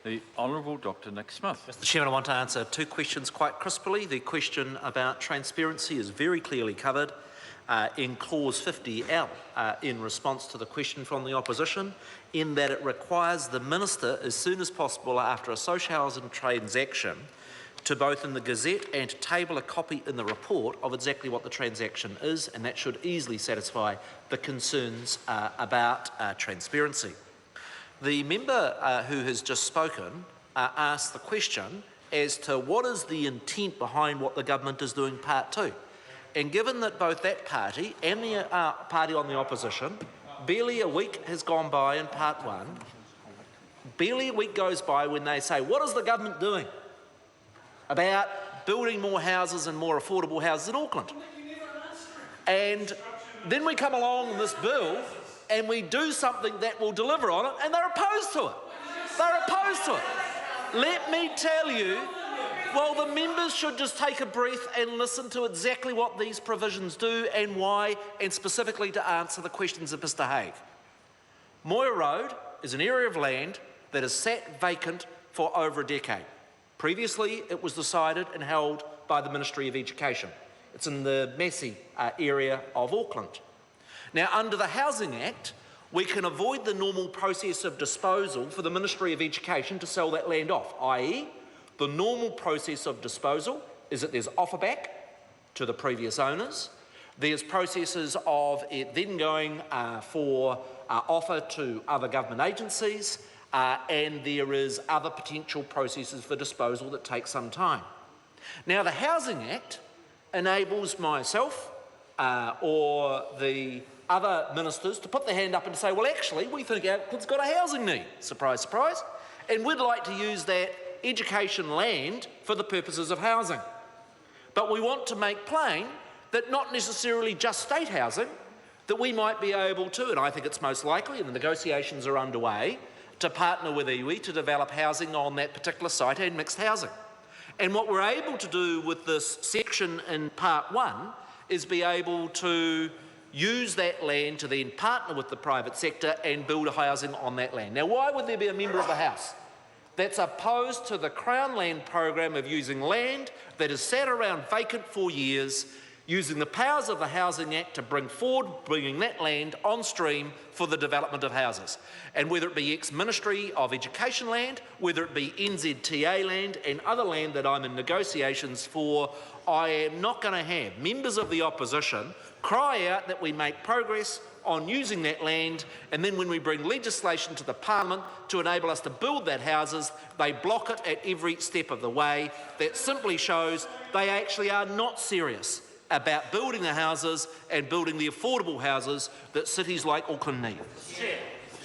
The Honourable Dr Nick Smith. Mr Chairman, I want to answer two questions quite crisply. The question about transparency is very clearly covered in clause 50L in response to the question from the opposition, in that it requires the Minister as soon as possible after a social housing transaction to both in the Gazette and to table a copy in the report of exactly what the transaction is, and that should easily satisfy the concerns about transparency. The member who has just spoken asked the question as to what is the intent behind what the government is doing part two. And given that both that party and the party on the opposition, barely a week has gone by in part one, barely a week goes by when they say, what is the government doing about building more houses and more affordable houses in Auckland? And then we come along in this bill and we do something that will deliver on it, and they're opposed to it. They're opposed to it. Let me tell you, well, the members should just take a breath and listen to exactly what these provisions do and why, and specifically to answer the questions of Mr Hague. Moir Road is an area of land that has sat vacant for over a decade. Previously, it was decided and held by the Ministry of Education. It's in the Massey area of Auckland. Now, under the Housing Act, we can avoid the normal process of disposal for the Ministry of Education to sell that land off, i.e., the normal process of disposal is that there's offer back to the previous owners. There's processes of it then going for offer to other government agencies, and there is other potential processes for disposal that take some time. Now, the Housing Act enables myself or the other ministers to put their hand up and say, well, actually, we think Auckland's got a housing need, surprise, surprise, and we'd like to use that education land for the purposes of housing. But we want to make plain that not necessarily just state housing, that we might be able to, and I think it's most likely, and the negotiations are underway, to partner with iwi to develop housing on that particular site and mixed housing. And what we're able to do with this section in part one is be able to use that land to then partner with the private sector and build housing on that land. Now, why would there be a member of the House that's opposed to the Crown Land program of using land that has sat around vacant for years, using the powers of the Housing Act to bring forward, bringing that land on stream for the development of houses? And whether it be ex-Ministry of Education land, whether it be NZTA land and other land that I'm in negotiations for, I am not going to have members of the opposition cry out that we make progress on using that land, and then when we bring legislation to the Parliament to enable us to build that houses, they block it at every step of the way. That simply shows they actually are not serious about building the houses and building the affordable houses that cities like Auckland need.